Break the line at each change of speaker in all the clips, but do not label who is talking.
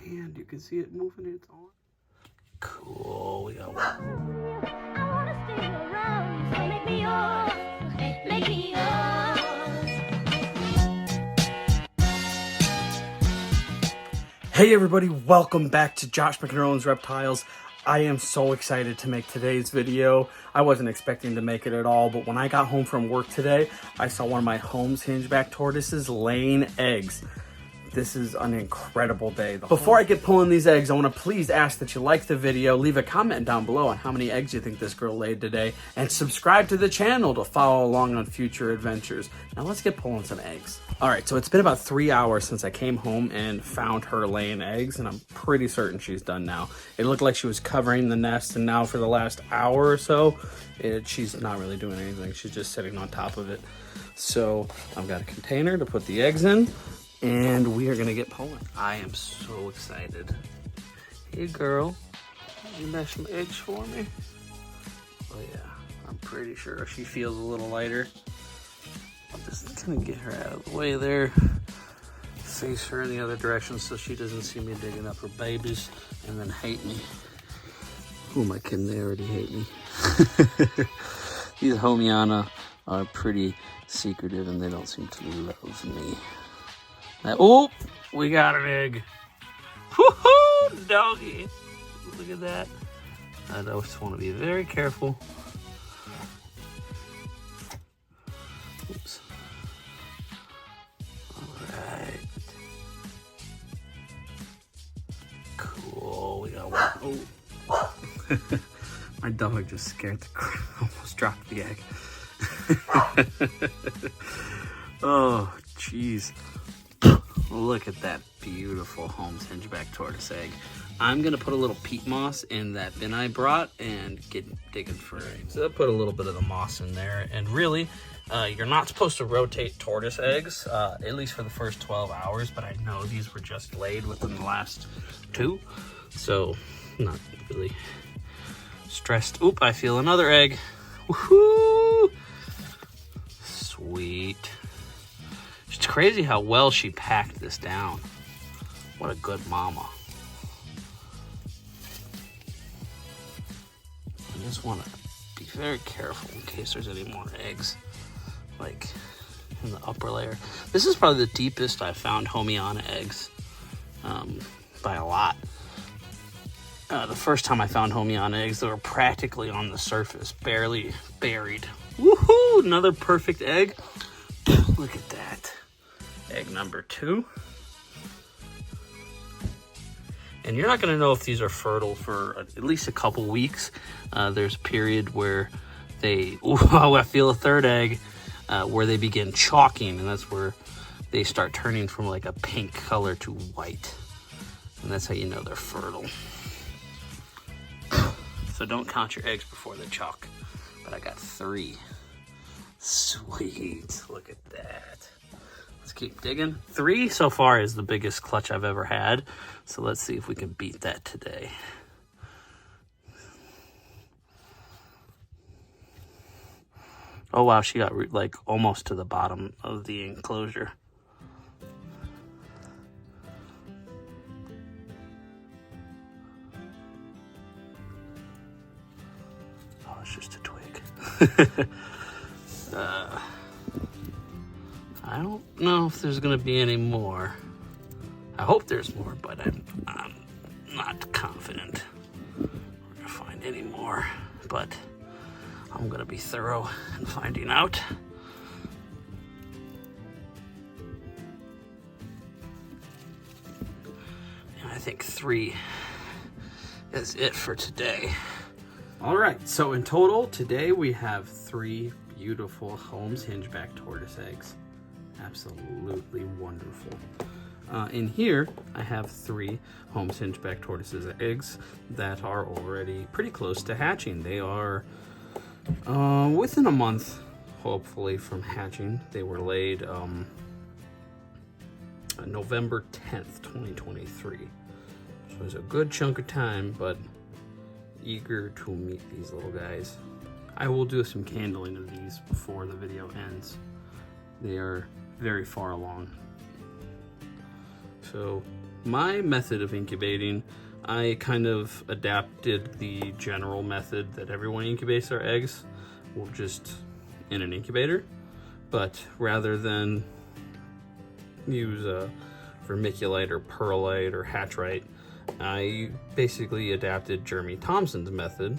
hand. You can see it moving. It's on. Cool. We got one.
I wanna stay around, so make me yours, make me yours.
Hey everybody, welcome back to Josh McNerlin's Reptiles. I am so excited to make today's video. I wasn't expecting to make it at all, but when I got home from work today, I saw one of my Holmes Hingeback tortoises laying eggs. This is an incredible day. Before I get pulling these eggs, I want to please ask that you like the video, leave a comment down below on how many eggs you think this girl laid today, and subscribe to the channel to follow along on future adventures. Now let's get pulling some eggs. All right, so it's been about 3 hours since I came home and found her laying eggs, and I'm pretty certain she's done now. It looked like she was covering the nest, and now for the last hour or so, she's not really doing anything. She's just sitting on top of it. So I've got a container to put the eggs in, and we are gonna get pulling. I am so excited. Hey girl, you got some eggs for me? Oh yeah, I'm pretty sure she feels a little lighter. I'm just gonna get her out of the way there. Face her in the other direction so she doesn't see me digging up her babies and then hate me. Who am I kidding? They already hate me. These Homiana are pretty secretive and they don't seem to love me. Oh, we got an egg. Woohoo, doggy. Look at that. I just want to be very careful. Oops. Alright. Cool, we got one. Oh. My dog just scared the crap, almost dropped the egg. Oh, jeez. Look at that beautiful Holmes Hingeback tortoise egg. I'm gonna put a little peat moss in that bin I brought and get digging for it. So I put a little bit of the moss in there, and really, you're not supposed to rotate tortoise eggs, at least for the first 12 hours, but I know these were just laid within the last 2, so not really stressed. Oop, I feel another egg. Woohoo! Sweet. It's crazy how well she packed this down. What a good mama. I just want to be very careful in case there's any more eggs, like in the upper layer. This is probably the deepest I've found Homiana eggs, by a lot. The first time I found Homiana eggs, they were practically on the surface, barely buried. Woohoo! Another perfect egg. Look at that. Egg number 2. And you're not going to know if these are fertile for at least a couple weeks. There's a period where they, oh, I feel a third egg, where they begin chalking, and that's where they start turning from like a pink color to white. And that's how you know they're fertile. So don't count your eggs before they chalk. But I got 3. Sweet, look at that. Let's keep digging. 3 so far is the biggest clutch I've ever had. So let's see if we can beat that today. Oh wow, she got like almost to the bottom of the enclosure. Oh, it's just a twig. I don't know if there's gonna be any more. I hope there's more, but I'm not confident we're gonna find any more. But I'm gonna be thorough in finding out. And I think 3 is it for today. All right, so in total today we have 3 beautiful Holmes Hingeback tortoise eggs. Absolutely wonderful. In here, I have 3 Holmes Hingeback tortoises eggs that are already pretty close to hatching. They are within a month, hopefully, from hatching. They were laid November 10th, 2023. So it's a good chunk of time, but eager to meet these little guys. I will do some candling of these before the video ends. They are very far along. So my method of incubating, I kind of adapted the general method that everyone incubates their eggs, well, just in an incubator. But rather than use a vermiculite or perlite or hatchite, I basically adapted Jeremy Thompson's method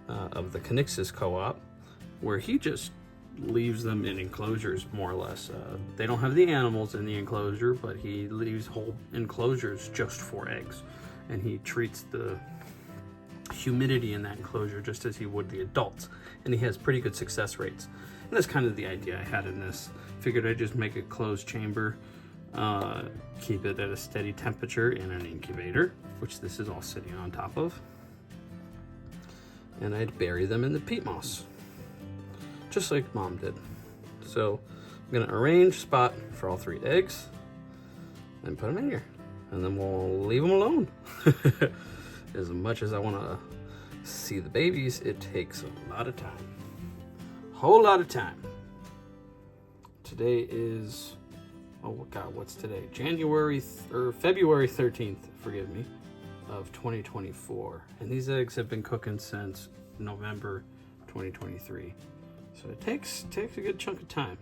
of the Connixus Co-op, where he just leaves them in enclosures, more or less. They don't have the animals in the enclosure, but he leaves whole enclosures just for eggs, and he treats the humidity in that enclosure just as he would the adults, and he has pretty good success rates. And that's kind of the idea I had in this. Figured I'd just make a closed chamber, keep it at a steady temperature in an incubator, which this is all sitting on top of, and I'd bury them in the peat moss, just like Mom did. So I'm gonna arrange a spot for all 3 eggs and put them in here, and then we'll leave them alone. As much as I wanna see the babies, it takes a lot of time. Whole lot of time. Today is, oh God, what's today? February 13th, forgive me, of 2024. And these eggs have been cooking since November 2023. So it takes a good chunk of time.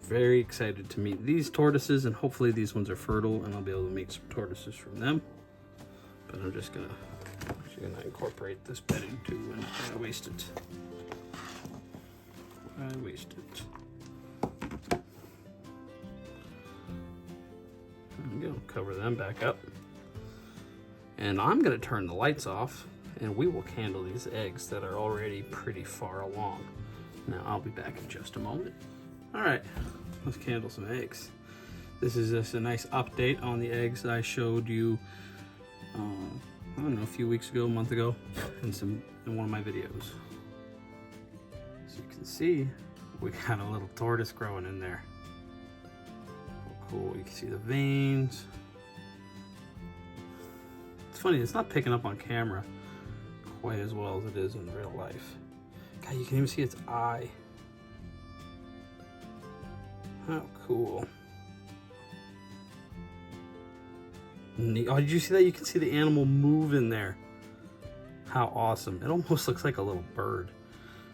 Very excited to meet these tortoises, and hopefully these ones are fertile and I'll be able to make some tortoises from them. But I'm just gonna incorporate this bedding too, and I waste it. There we go, cover them back up. And I'm gonna turn the lights off, and we will candle these eggs that are already pretty far along. Now I'll be back in just a moment. All right, let's candle some eggs. This is just a nice update on the eggs that I showed you, I don't know, a few weeks ago, a month ago, in one of my videos. As you can see, we got a little tortoise growing in there. Cool, you can see the veins. It's funny, it's not picking up on camera quite as well as it is in real life. God, you can even see its eye. How cool. Neat. Oh, did you see that? You can see the animal move in there. How awesome. It almost looks like a little bird.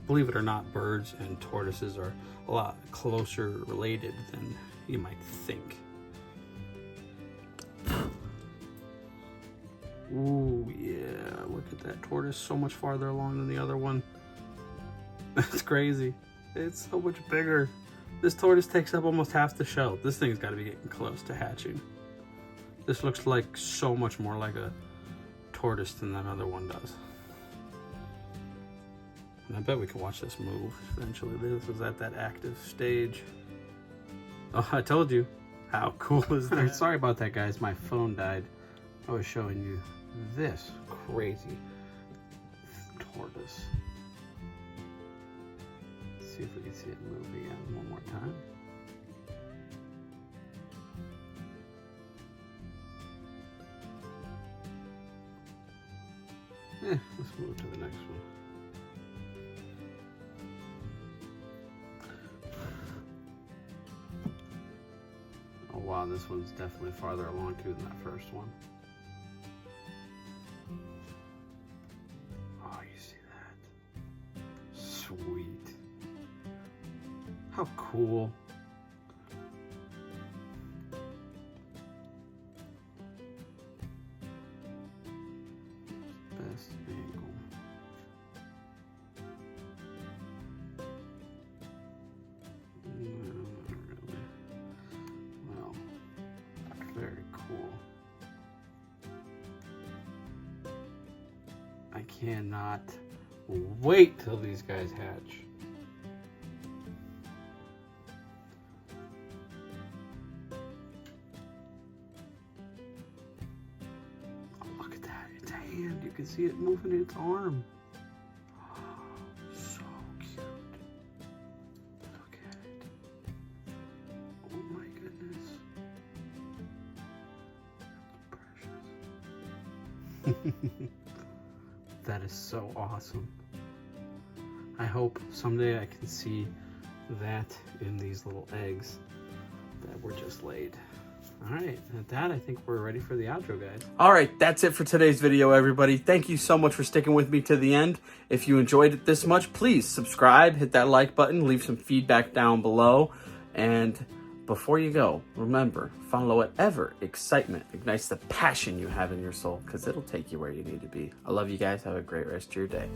Believe it or not, birds and tortoises are a lot closer related than you might think. Ooh, yeah, look at that tortoise, so much farther along than the other one. That's crazy. It's so much bigger. This tortoise takes up almost half the shell. This thing's got to be getting close to hatching. This looks like so much more like a tortoise than that other one does. And I bet we can watch this move eventually. This is at that active stage. Oh, I told you. How cool is that? Sorry about that, guys. My phone died. I was showing you this crazy tortoise. Let's see if we can see it move again one more time. Let's move to the next one. Oh wow, this one's definitely farther along too than that first one. Oh, you see that? Sweet. How cool. Best angle. No, not really. Well, very cool. I cannot wait till these guys hatch. You can see it moving in its arm. Oh, so cute. Look at it. Oh my goodness. Precious. That is so awesome. I hope someday I can see that in these little eggs that were just laid.
All right, at that, I think we're ready for the outro, guys.
All right, that's it for today's video, everybody. Thank you so much for sticking with me to the end. If you enjoyed it this much, please subscribe, hit that like button, leave some feedback down below. And before you go, remember, follow whatever excitement ignites the passion you have in your soul, because it'll take you where you need to be. I love you guys. Have a great rest of your day.